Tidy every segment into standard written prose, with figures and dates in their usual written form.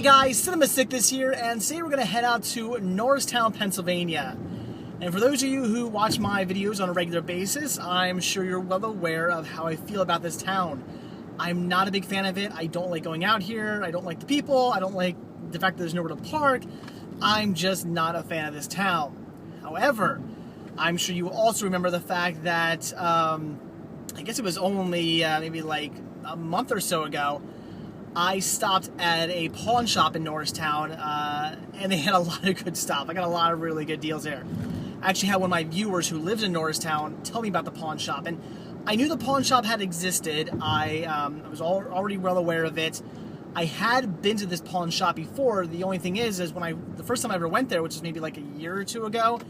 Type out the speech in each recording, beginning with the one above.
Hey guys, Cinema Sickness here, and today we're going to head out to Norristown, Pennsylvania. And for those of you who watch my videos on a regular basis, I'm sure you're well aware of how I feel about this town. I'm not a big fan of it. I don't like going out here. I don't like the people. I don't like the fact that there's nowhere to park. I'm just not a fan of this town. However, I'm sure you also remember the fact that, I guess it was only maybe like a month or so ago, I stopped at a pawn shop in Norristown, and they had a lot of good stuff. I got a lot of really good deals there. I actually had one of my viewers who lives in Norristown tell me about the pawn shop, and I knew the pawn shop had existed. I was already well aware of it. I had been to this pawn shop before. The only thing is when the first time I ever went there, which was maybe like a year or two ago,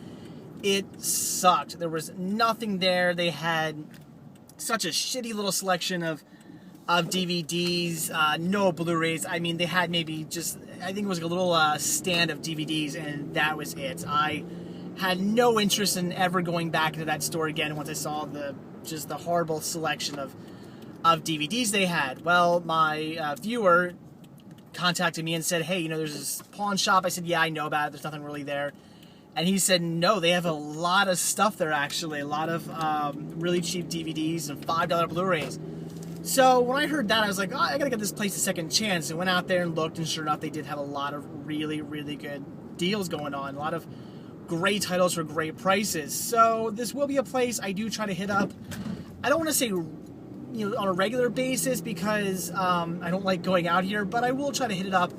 it sucked. There was nothing there. They had such a shitty little selection of DVDs, no Blu-rays. I mean, they had maybe just, I think it was like a little stand of DVDs, and that was it. I had no interest in ever going back into that store again once I saw the horrible selection of DVDs they had. Well, my viewer contacted me and said, hey, there's this pawn shop. I said, yeah, I know about it. There's nothing really there. And he said, no, they have a lot of stuff there, actually. A lot of really cheap DVDs and $5 Blu-rays. So when I heard that, I was like, oh, I gotta give this place a second chance, and went out there and looked, and sure enough, they did have a lot of really, really good deals going on. A lot of great titles for great prices. So this will be a place I do try to hit up. I don't want to say, on a regular basis because I don't like going out here, but I will try to hit it up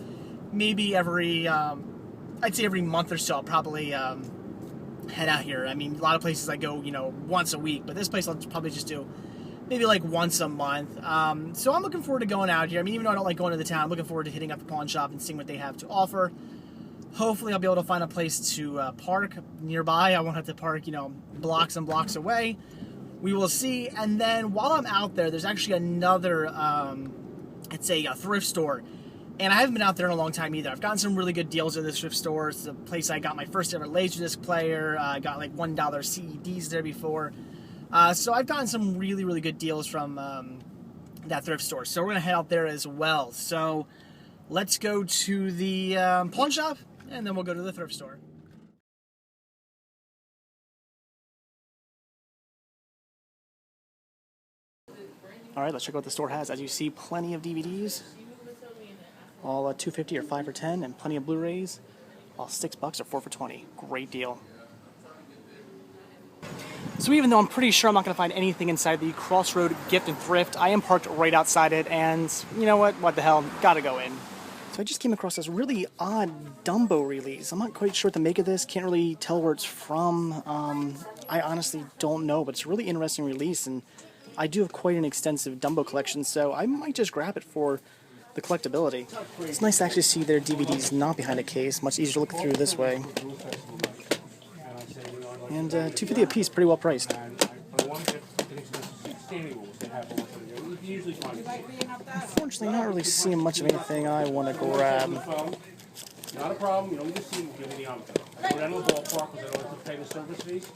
maybe every, I'd say every month or so. I'll probably head out here. I mean, a lot of places I go, once a week, but this place I'll probably just do maybe like once a month. So I'm looking forward to going out here. I mean, even though I don't like going to the town, I'm looking forward to hitting up the pawn shop and seeing what they have to offer. Hopefully I'll be able to find a place to park nearby. I won't have to park, blocks and blocks away. We will see. And then while I'm out there, there's actually another, I'd say a thrift store. And I haven't been out there in a long time either. I've gotten some really good deals at this thrift store. It's the place I got my first ever Laserdisc player. I got like $1 CDs there before. So I've gotten some really, really good deals from that thrift store. So we're going to head out there as well. So let's go to the pawn shop, and then we'll go to the thrift store. All right, let's check out what the store has. As you see, plenty of DVDs, all $2.50 or $5 for $10, and plenty of Blu-rays, all $6 or 4 for $20. Great deal. So even though I'm pretty sure I'm not going to find anything inside the Crossroad Gift and Thrift, I am parked right outside it, and you know what the hell, gotta go in. So I just came across this really odd Dumbo release. I'm not quite sure what to make of this, can't really tell where it's from. I honestly don't know, but it's a really interesting release, and I do have quite an extensive Dumbo collection, so I might just grab it for the collectability. It's nice to actually see their DVDs not behind a case, much easier to look through this way. And $2.50 a piece, pretty well priced. Unfortunately, not really seeing much of anything I want to grab. Not a problem. You just see give me the We're down to the ballpark because I don't have to pay the service fees.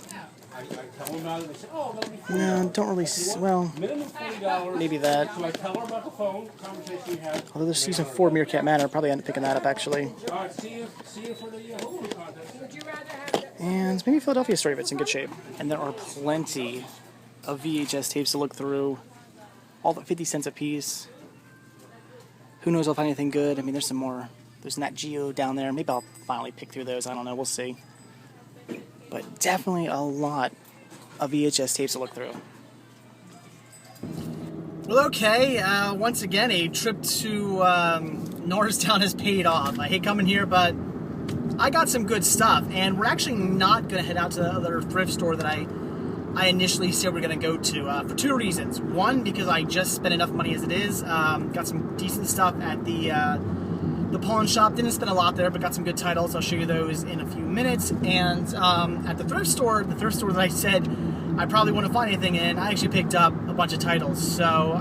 I tell them about it. They say, oh, let me. No, don't really. Well, minimum $40. Maybe that. So I tell her about the phone conversation we had. Although there's season 4 Meerkat Manor, I'll probably end up picking that up actually. All right, see you for the Hulu contest. Would you rather have? And maybe Philadelphia Story if it's in good shape. And there are plenty of VHS tapes to look through. All but 50 cents a piece. Who knows if I'll find anything good? I mean, there's some more. There's Nat Geo down there. Maybe I'll finally pick through those. I don't know. We'll see. But definitely a lot of VHS tapes to look through. Well, okay. Once again, a trip to Norristown has paid off. I hate coming here, but I got some good stuff. And we're actually not going to head out to the other thrift store that I initially said we're going to go to for 2 reasons. One, because I just spent enough money as it is. Got some decent stuff at the pawn shop. Didn't spend a lot there, but got some good titles. I'll show you those in a few minutes. And at the thrift store that I said I probably wouldn't find anything in, I actually picked up a bunch of titles. So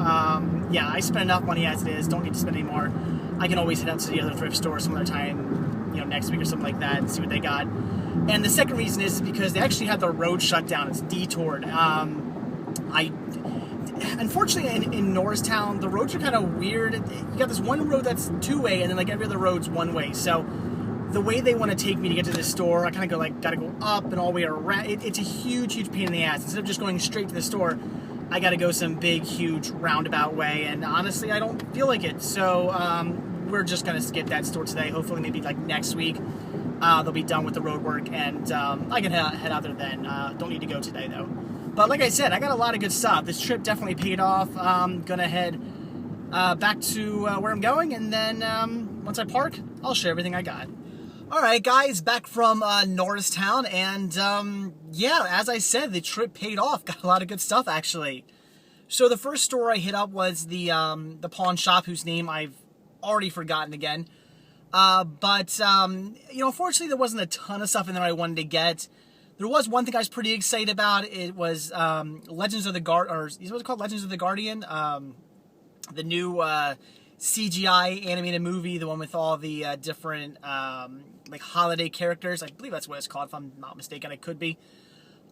yeah, I spent enough money as it is. Don't need to spend any more. I can always head out to the other thrift store some other time, next week or something like that, and see what they got. And the second reason is because they actually had the road shut down. It's detoured. unfortunately, in Norristown, the roads are kind of weird. You got this one road that's two-way, and then like every other road's one-way. So the way they want to take me to get to this store, I kind of go like, gotta go up and all the way around. It's a huge, huge pain in the ass. Instead of just going straight to the store, I gotta go some big, huge roundabout way. And honestly, I don't feel like it. So we're just gonna skip that store today. Hopefully, maybe like next week, they'll be done with the road work, and I can head out there then. Don't need to go today though. But like I said, I got a lot of good stuff. This trip definitely paid off. I'm gonna head back to where I'm going, and then once I park, I'll share everything I got. All right, guys, back from Norristown, and yeah, as I said, the trip paid off. Got a lot of good stuff, actually. So the first store I hit up was the pawn shop, whose name I've already forgotten again. But you know, unfortunately, there wasn't a ton of stuff in there I wanted to get. There was one thing I was pretty excited about. It was Legends of the is what it's called, Legends of the Guardian, the new CGI animated movie, the one with all the different like holiday characters. I believe that's what it's called, if I'm not mistaken. It could be.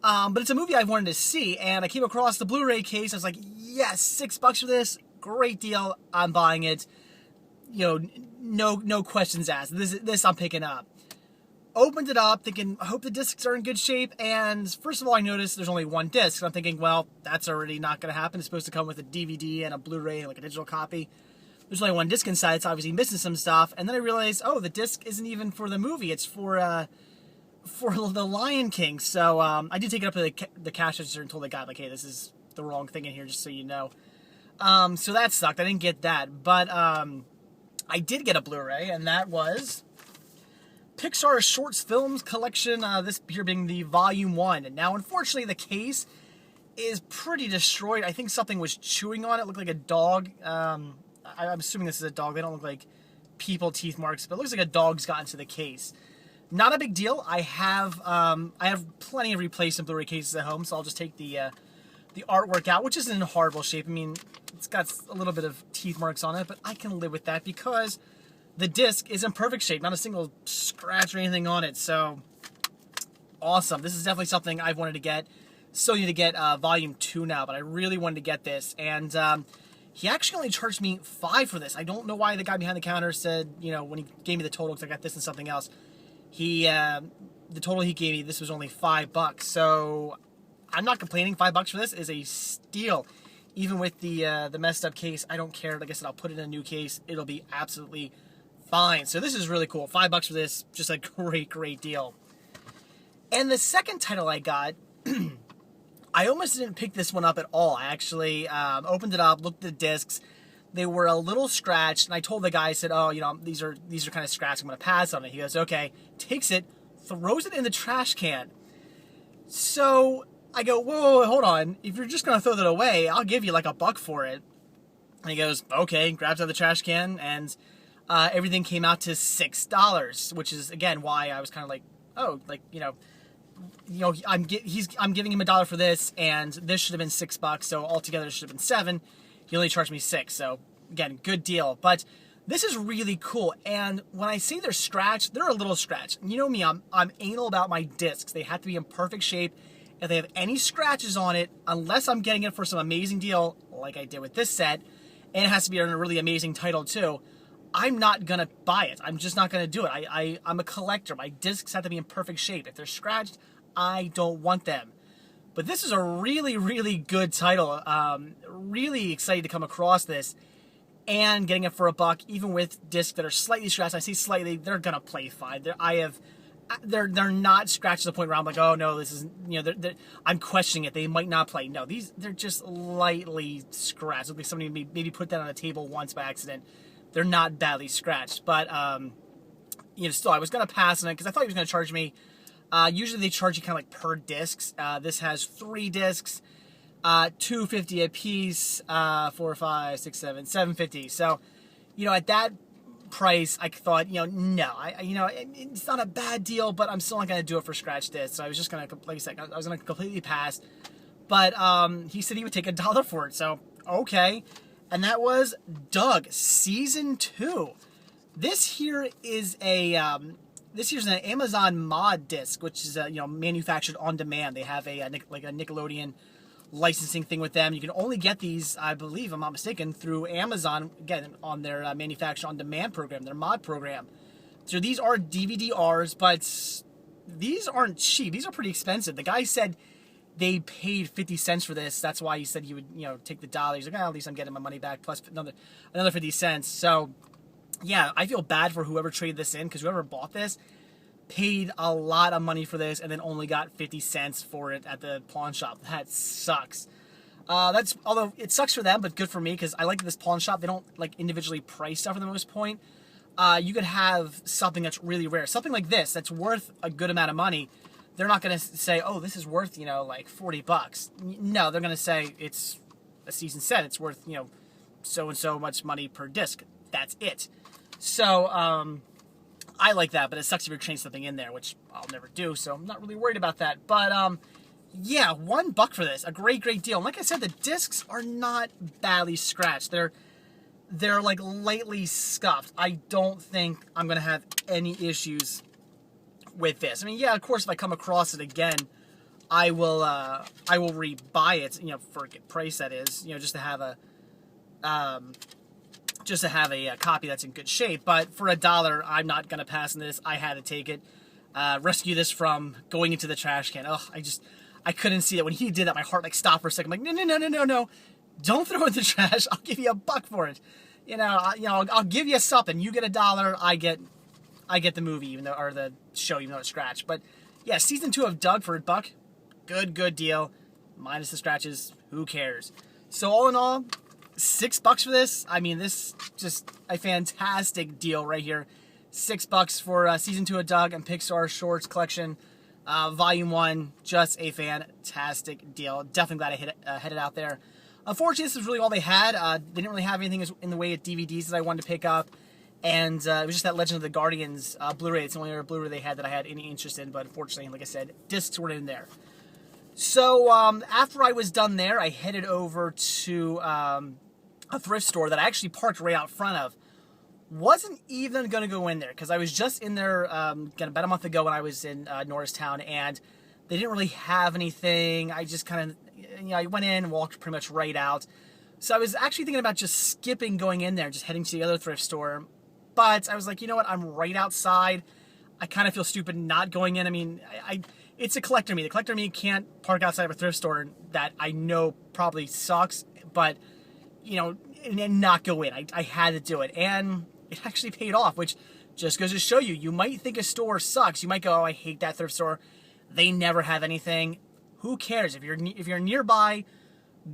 But it's a movie I've wanted to see, and I came across the Blu-ray case. I was like, yes, $6 for this, great deal. I'm buying it. You know, no questions asked. This I'm picking up. Opened it up, thinking, I hope the discs are in good shape, and first of all, I noticed there's only one disc. I'm thinking, well, that's already not going to happen. It's supposed to come with a DVD and a Blu-ray and like a digital copy. There's only one disc inside. It's obviously missing some stuff, and then I realized, oh, the disc isn't even for the movie. It's for the Lion King. So I did take it up to the cash register and told the guy, like, hey, this is the wrong thing in here, just so you know. So that sucked. I didn't get that, but I did get a Blu-ray, and that was Pixar Shorts Films Collection, this here being the Volume 1. And now, unfortunately, the case is pretty destroyed. I think something was chewing on it. It looked like a dog. I'm assuming this is a dog. They don't look like people teeth marks, but it looks like a dog's got into the case. Not a big deal. I have plenty of replacement Blu-ray cases at home, so I'll just take the artwork out, which isn't in horrible shape. I mean, it's got a little bit of teeth marks on it, but I can live with that because the disc is in perfect shape, not a single scratch or anything on it. So awesome. This is definitely something I've wanted to get. Still need to get Volume 2 now, but I really wanted to get this. And he actually only charged me $5 for this. I don't know why the guy behind the counter said, you know, when he gave me the total, because I got this and something else, the total he gave me, this was only $5. So I'm not complaining. $5 for this is a steal. Even with the messed up case, I don't care. Like I said, I'll put it in a new case. It'll be absolutely fine. So this is really cool. $5 for this, just a great, great deal. And the second title I got, I almost didn't pick this one up at all. I actually opened it up, looked at the discs. They were a little scratched, and I told the guy, I said, oh, you know, these are kind of scratched. I'm going to pass on it. He goes, okay, takes it, throws it in the trash can. So I go, whoa, hold on. If you're just going to throw that away, I'll give you like $1 for it. And he goes, okay, grabs out of the trash can, and everything came out to $6, which is, again, why I was kind of like, oh, like, you know, I'm giving him $1 for this, and this should have been $6, so altogether it should have been $7. He only charged me $6, so again, good deal. But this is really cool, and when I say they're scratched, they're a little scratched. You know me, I'm anal about my discs. They have to be in perfect shape. If they have any scratches on it, unless I'm getting it for some amazing deal, like I did with this set, and it has to be on a really amazing title too, I'm not going to buy it. I'm just not going to do it. I'm a collector. My discs have to be in perfect shape. If they're scratched, I don't want them. But this is a really, really good title. Really excited to come across this and getting it for $1, even with discs that are slightly scratched. I say slightly, they're going to play fine. They're not scratched to the point where I'm like, oh no, this is, you know, I'm questioning it. They might not play. No, they're just lightly scratched. Look like somebody maybe put that on a table once by accident. They're not badly scratched, but you know, still, I was gonna pass on it because I thought he was gonna charge me. Usually they charge you kind of like per discs. This has 3 discs, $2.50 a piece, 4, 5, 6, 7, $7.50. So, you know, at that price, I thought, you know, no, it's not a bad deal, but I'm still not gonna do it for scratch discs. So I was just gonna, like I said, I was gonna completely pass. But he said he would take $1 for it. So okay. And that was Doug Season 2. This here is an Amazon mod disc, which is you know, manufactured on demand. They have like a Nickelodeon licensing thing with them. You can only get these, I believe, if I'm not mistaken, through Amazon, again, on their manufacture on demand program, their mod program. So these are DVD-Rs, but these aren't cheap. These are pretty expensive. The guy said they paid 50 cents for this. That's why he said he would, take the dollar. He's like, at least I'm getting my money back plus another 50 cents. So, yeah, I feel bad for whoever traded this in, because whoever bought this paid a lot of money for this and then only got 50 cents for it at the pawn shop. That sucks. Although it sucks for them, but good for me, because I like this pawn shop. They don't like individually price stuff for the most point. You could have something that's really rare, something like this that's worth a good amount of money. They're not going to say, oh, this is worth, like $40. No, they're going to say it's a season set. It's worth, so and so much money per disc. That's it. So, I like that, but it sucks if you're trading something in there, which I'll never do, so I'm not really worried about that. But, yeah, $1 for this. A great deal. And like I said, the discs are not badly scratched. They're like lightly scuffed. I don't think I'm going to have any issues with this. I mean, yeah, of course, if I come across it again, I will rebuy it, for a good price, that is, just to have a copy that's in good shape. But for $1, I'm not going to pass on this. I had to take it. Rescue this from going into the trash can. Oh, I couldn't see it. When he did that, my heart stopped for a second. I'm like, no. Don't throw it in the trash. I'll give you $1 for it. I'll give you something. You get $1. I get the movie, or the show, even though it's scratched. But yeah, season 2 of Doug for $1. Good deal. Minus the scratches. Who cares? So all in all, $6 for this. I mean, this just a fantastic deal right here. $6 for season 2 of Doug and Pixar Shorts Collection, Volume 1. Just a fantastic deal. Definitely glad I headed out there. Unfortunately, this is really all they had. They didn't really have anything in the way of DVDs that I wanted to pick up. And it was just that Legend of the Guardians Blu-ray. It's the only other Blu-ray they had that I had any interest in. But unfortunately, like I said, discs weren't in there. So after I was done there, I headed over to a thrift store that I actually parked right out front of. Wasn't even going to go in there because I was just in there about a month ago when I was in Norristown, and they didn't really have anything. I just kind of, I went in and walked pretty much right out. So I was actually thinking about just skipping going in there, just heading to the other thrift store. But I was like, you know what? I'm right outside. I kind of feel stupid not going in. I mean, it's a collector me. The collector me can't park outside of a thrift store that I know probably sucks, but, and not go in. I had to do it. And it actually paid off, which just goes to show you, you might think a store sucks. You might go, oh, I hate that thrift store. They never have anything. Who cares? If you're nearby,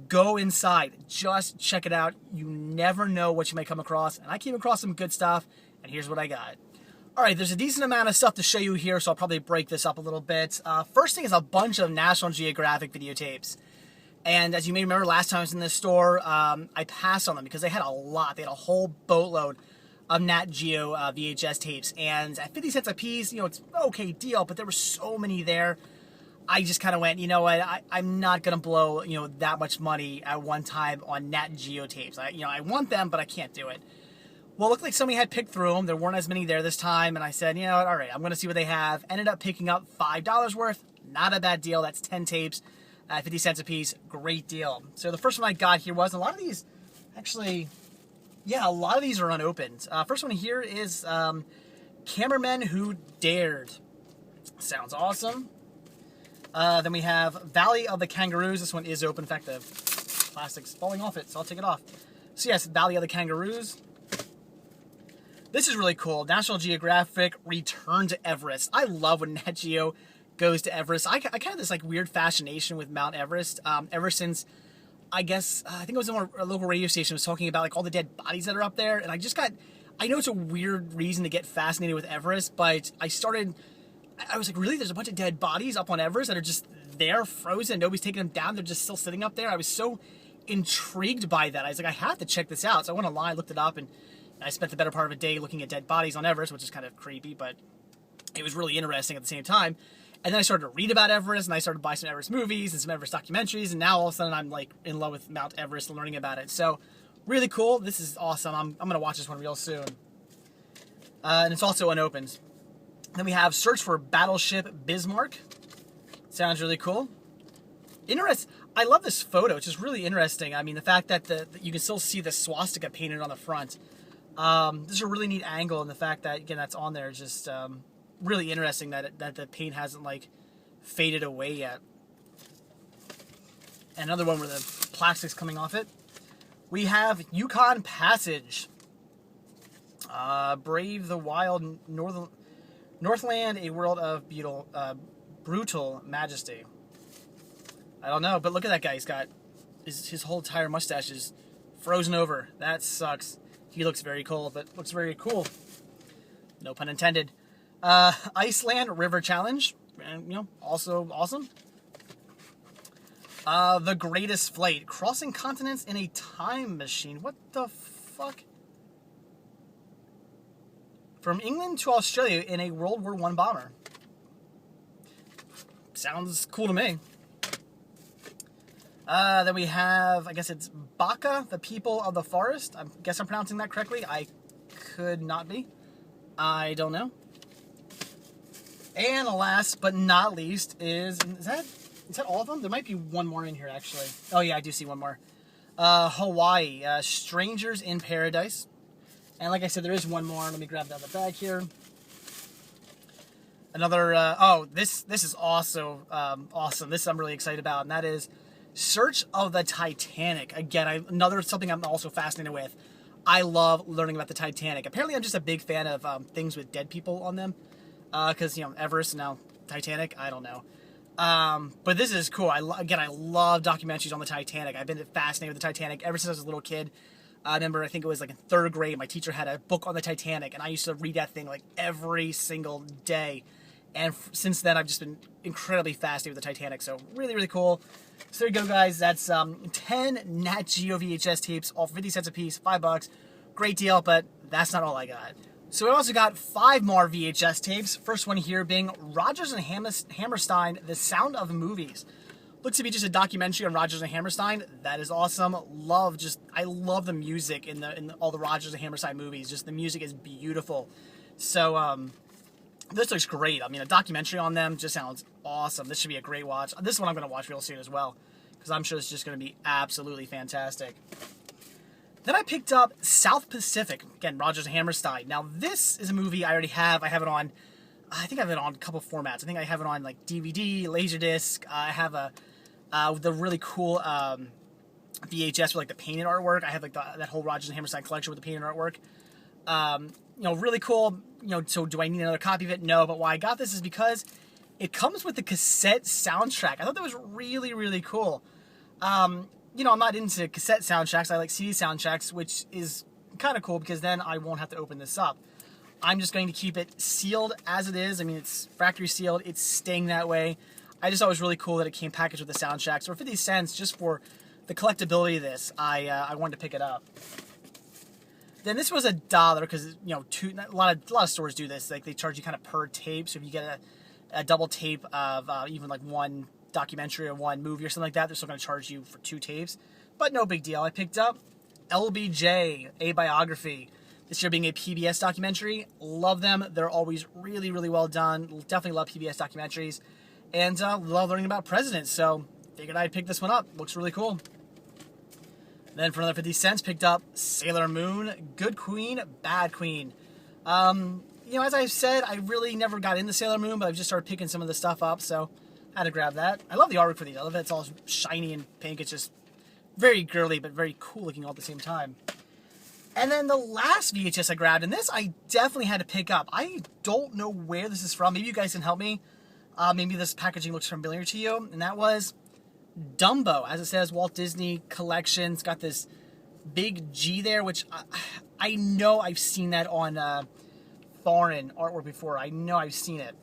go inside. Just check it out. You never know what you might come across. And I came across some good stuff, and here's what I got. All right, there's a decent amount of stuff to show you here, so I'll probably break this up a little bit. First thing is a bunch of National Geographic videotapes. And as you may remember, last time I was in this store, I passed on them because they had a lot. They had a whole boatload of Nat Geo VHS tapes. And at 50 cents a piece, it's an okay deal, but there were so many there. I just kind of went, you know what, I'm not going to blow, that much money at one time on Nat Geo tapes. I want them, but I can't do it. Well, it looked like somebody had picked through them. There weren't as many there this time, and I said, you know what, all right, I'm going to see what they have. Ended up picking up $5 worth. Not a bad deal. That's 10 tapes at 50 cents a piece. Great deal. So the first one I got here was, a lot of these, actually, yeah, a lot of these are unopened. First one here is Cameramen Who Dared. Sounds awesome. Then we have Valley of the Kangaroos. This one is open. In fact, the plastic's falling off it, so I'll take it off. So yes, Valley of the Kangaroos. This is really cool. National Geographic Return to Everest. I love when Nat Geo goes to Everest. I kind of have this weird fascination with Mount Everest. Ever since, I think it was on a local radio station was talking about all the dead bodies that are up there, and I know it's a weird reason to get fascinated with Everest, but I was like, really? There's a bunch of dead bodies up on Everest that are just there, frozen. Nobody's taking them down. They're just still sitting up there. I was so intrigued by that. I was like, I have to check this out. So I went online, looked it up, and I spent the better part of a day looking at dead bodies on Everest, which is kind of creepy, but it was really interesting at the same time. And then I started to read about Everest, and I started to buy some Everest movies and some Everest documentaries, and now all of a sudden I'm in love with Mount Everest and learning about it. So really cool. This is awesome. I'm going to watch this one real soon. And it's also unopened. Then we have Search for Battleship Bismarck. Sounds really cool. I love this photo. It's just really interesting. I mean, the fact that you can still see the swastika painted on the front. This is a really neat angle, and the fact that, again, that's on there is just really interesting that the paint hasn't, like, faded away yet. And another one where the plastic's coming off it. We have Yukon Passage. Brave the wild Northland, a world of brutal majesty. I don't know, but look at that guy. He's got his whole entire mustache is frozen over. That sucks. He looks very cold, but looks very cool. No pun intended. Iceland River Challenge, and also awesome. The Greatest Flight, crossing continents in a time machine. What the fuck? From England to Australia in a World War I bomber. Sounds cool to me. Then we have, I guess it's Baka, the People of the Forest. I guess I'm pronouncing that correctly. I could not be. I don't know. And last but not least is that all of them? There might be one more in here, actually. Oh, yeah, I do see one more. Hawaii, Strangers in Paradise. And like I said, there is one more. Let me grab that out of the bag here. Another, this is also awesome. This I'm really excited about, and that is Search of the Titanic. Again, something I'm also fascinated with. I love learning about the Titanic. Apparently, I'm just a big fan of things with dead people on them. Because, Everest and now Titanic, I don't know. But this is cool. I love documentaries on the Titanic. I've been fascinated with the Titanic ever since I was a little kid. I remember, I think it was like in 3rd grade, my teacher had a book on the Titanic, and I used to read that thing like every single day. And since then, I've just been incredibly fascinated with the Titanic. So really, really cool. So there you go, guys. That's 10 Nat Geo VHS tapes, all 50 cents a piece, $5. Great deal, but that's not all I got. So we also got 5 more VHS tapes. First one here being Rodgers and Hammerstein, The Sound of Movies. Looks to be just a documentary on Rodgers and Hammerstein. That is awesome. I love the music in all the Rodgers and Hammerstein movies. Just the music is beautiful. So this looks great. I mean, a documentary on them just sounds awesome. This should be a great watch. This one I'm going to watch real soon as well, because I'm sure it's just going to be absolutely fantastic. Then I picked up South Pacific. Again, Rodgers and Hammerstein. Now, this is a movie I already have. I have it on, I think I have it on a couple formats. I think I have it on, like, DVD, Laserdisc. I have the really cool VHS with, like, the painted artwork. I have, like, that whole Rodgers and Hammerstein collection with the painted artwork. Really cool. So do I need another copy of it? No, but why I got this is because it comes with the cassette soundtrack. I thought that was really, really cool. I'm not into cassette soundtracks. I like CD soundtracks, which is kind of cool because then I won't have to open this up. I'm just going to keep it sealed as it is. I mean, it's factory sealed. It's staying that way. I just thought it was really cool that it came packaged with the soundtrack. So for 50 cents, just for the collectability of this, I wanted to pick it up. Then this was $1 because a lot of stores do this. Like they charge you kind of per tape. So if you get a double tape of even like one documentary or one movie or something like that, they're still going to charge you for 2 tapes. But no big deal. I picked up LBJ, A Biography. This year being a PBS documentary. Love them. They're always really, really well done. Definitely love PBS documentaries. And love learning about presidents. So figured I'd pick this one up. Looks really cool. Then for another 50 cents, picked up Sailor Moon, Good Queen, Bad Queen. As I said, I really never got into Sailor Moon, but I've just started picking some of the stuff up, so I had to grab that. I love the artwork for these. I love that it's all shiny and pink. It's just very girly, but very cool looking all at the same time. And then the last VHS I grabbed, and this I definitely had to pick up. I don't know where this is from. Maybe you guys can help me. Maybe this packaging looks familiar to you, and that was Dumbo. As it says, Walt Disney Collection. It's got this big G there, which I know I've seen that on foreign artwork before. I know I've seen it.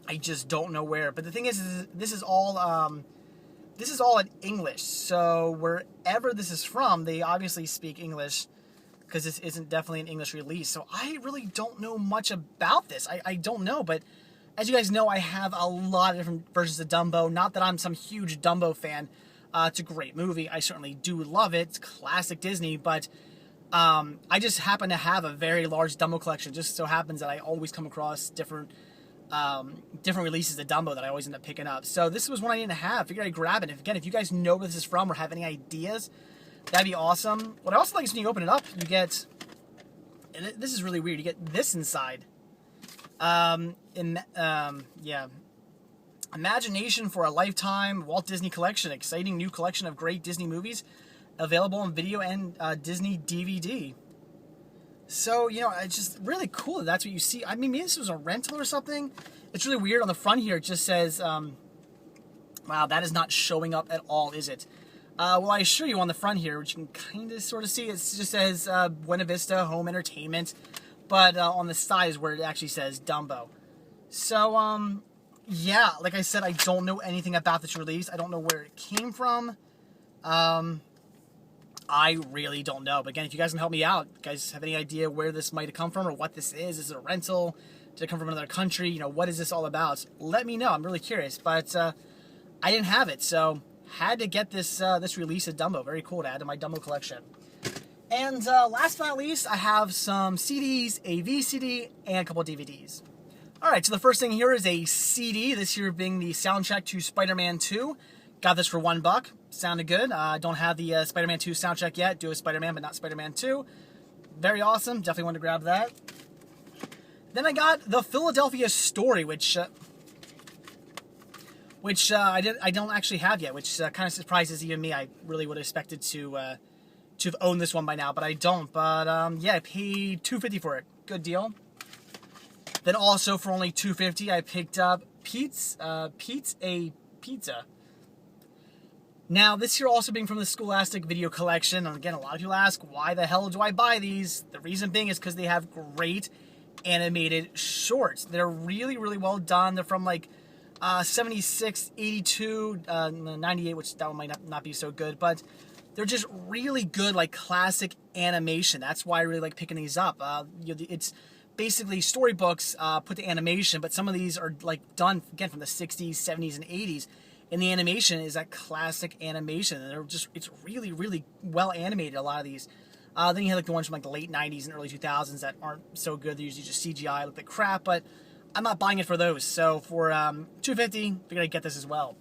I just don't know where. But the thing is this is all in English. So wherever this is from, they obviously speak English because this isn't definitely an English release. So I really don't know much about this. I don't know, but as you guys know, I have a lot of different versions of Dumbo. Not that I'm some huge Dumbo fan. It's a great movie. I certainly do love it. It's classic Disney, but I just happen to have a very large Dumbo collection. It just so happens that I always come across different different releases of Dumbo that I always end up picking up. So this was one I didn't have. Figured I'd grab it. If you guys know where this is from or have any ideas, that'd be awesome. What I also like is when you open it up, you get, and this is really weird, you get this inside. Yeah. Imagination for a Lifetime Walt Disney Collection. Exciting new collection of great Disney movies available on video and Disney DVD. So, you know, it's just really cool that that's what you see. I mean, maybe this was a rental or something. It's really weird. On the front here, it just says, wow, that is not showing up at all, is it? Well, I assure you on the front here, which you can kind of sort of see, it just says Buena Vista Home Entertainment. But on the side is where it actually says Dumbo. So, yeah, like I said, I don't know anything about this release. I don't know where it came from. I really don't know. But again, if you guys can help me out, you guys have any idea where this might have come from or what this is? Is it a rental? Did it come from another country? You know, what is this all about? Let me know. I'm really curious. But I didn't have it, so had to get this this release of Dumbo. Very cool to add to my Dumbo collection. And last but not least, I have some CDs, a VCD, and a couple of DVDs. All right, so the first thing here is a CD. This here being the soundtrack to Spider-Man 2. Got this for $1. Sounded good. Don't have the Spider-Man 2 soundtrack yet. Do a Spider-Man, but not Spider-Man 2. Very awesome. Definitely wanted to grab that. Then I got the Philadelphia Story, which I don't actually have yet, which kind of surprises even me. I really would have expected to have owned this one by now, but I don't. But yeah, I paid $2.50 for it. Good deal. Then also for only $2.50, I picked up Pete's a Pizza. Now, this here also being from the Scholastic Video Collection. And again, a lot of people ask, why the hell do I buy these? The reason being is because they have great animated shorts. They're really, really well done. They're from like 76, 82, 98, which that one might not be so good. But they're just really good, like classic animation. That's why I really like picking these up. It's basically storybooks put to animation, but some of these are like done, again, from the 60s, 70s, and 80s. And the animation is that classic animation. And it's really, really well animated, a lot of these. Then you have like the ones from like the late 90s and early 2000s that aren't so good. They're usually just CGI, look like crap, but I'm not buying it for those. So for $2.50, figured I'd get this as well.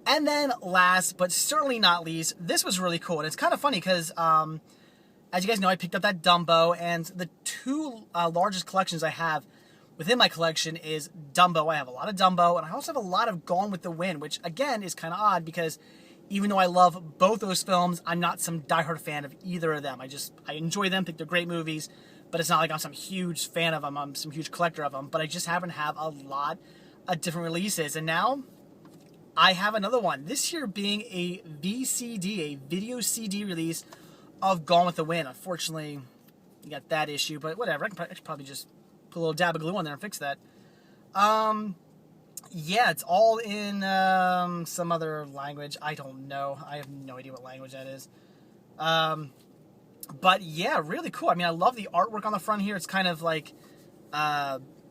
And then last, but certainly not least, this was really cool. And it's kind of funny because, as you guys know, I picked up that Dumbo, and the two largest collections I have within my collection is Dumbo. I have a lot of Dumbo, and I also have a lot of Gone with the Wind, which, again, is kind of odd because even though I love both those films, I'm not some diehard fan of either of them. I enjoy them, think they're great movies, but it's not like I'm some huge fan of them. I'm some huge collector of them, but I just happen to have a lot of different releases. And now I have another one. This year being a VCD, a video CD release of Gone with the Wind. Unfortunately, you got that issue, but whatever. I could probably just put a little dab of glue on there and fix that. Yeah, it's all in some other language. I don't know. I have no idea what language that is. But yeah, really cool. I mean, I love the artwork on the front here. It's kind of like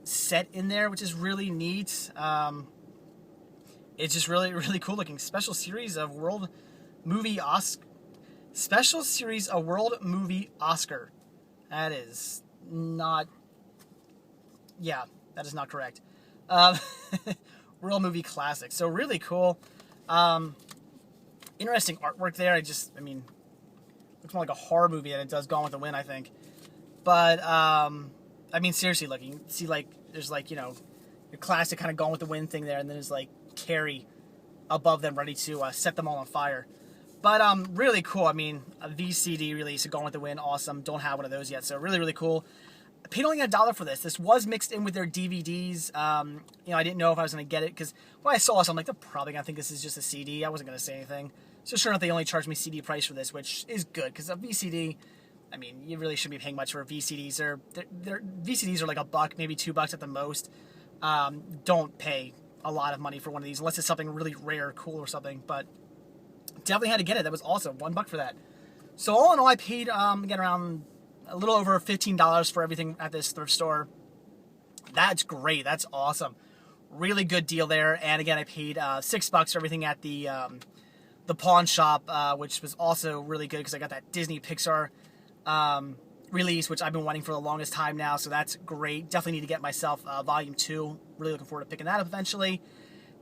set in there, which is really neat. It's just really, really cool looking. Special series of World Movie Oscar. That is not... Yeah, that is not correct. World Movie Classic. So really cool. Interesting artwork there. I mean, looks more like a horror movie than it does Gone with the Wind, I think. But, I mean, seriously, look, you can see, like, there's, like, you know, your classic kind of Gone with the Wind thing there, and then there's, like, Carrie above them ready to set them all on fire. But, really cool. I mean, a VCD release of Gone with the Wind, awesome. Don't have one of those yet, so really, really cool. I paid only $1 for this. This was mixed in with their DVDs. You know, I didn't know if I was going to get it, because when I saw this, I'm like, they're probably going to think this is just a CD. I wasn't going to say anything. So sure enough, they only charged me CD price for this, which is good, because a VCD, I mean, you really shouldn't be paying much for VCDs. VCDs are like $1, maybe $2 at the most. Don't pay a lot of money for one of these, unless it's something really rare, cool, or something. But definitely had to get it. That was awesome. $1 for that. So all in all, I paid again around a little over $15 for everything at this thrift store. That's great. That's awesome. Really good deal there. And again, I paid $6 for everything at the pawn shop, which was also really good because I got that Disney Pixar release, which I've been wanting for the longest time now, so that's great. Definitely need to get myself Volume 2. Really looking forward to picking that up eventually.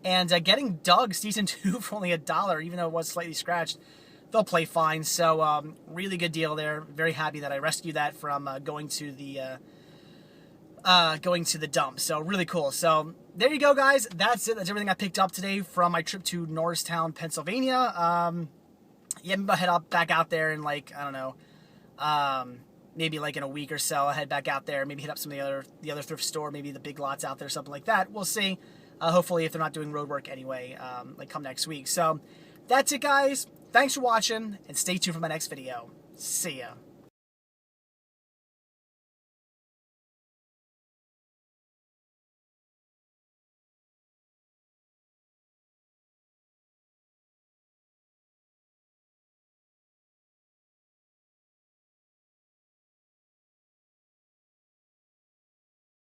And getting Doug Season 2 for only $1, even though it was slightly scratched. They'll play fine, so really good deal there. Very happy that I rescued that from going to the dump. So really cool. So there you go, guys. That's it. That's everything I picked up today from my trip to Norristown, Pennsylvania. Yeah, maybe I'll head back out there in, like, I don't know, maybe like in a week or so. I'll head back out there, maybe hit up some of the other thrift store, maybe the Big Lots out there, something like that. We'll see. Hopefully, if they're not doing road work anyway, like come next week. So that's it, guys. Thanks for watching, and stay tuned for my next video. See ya.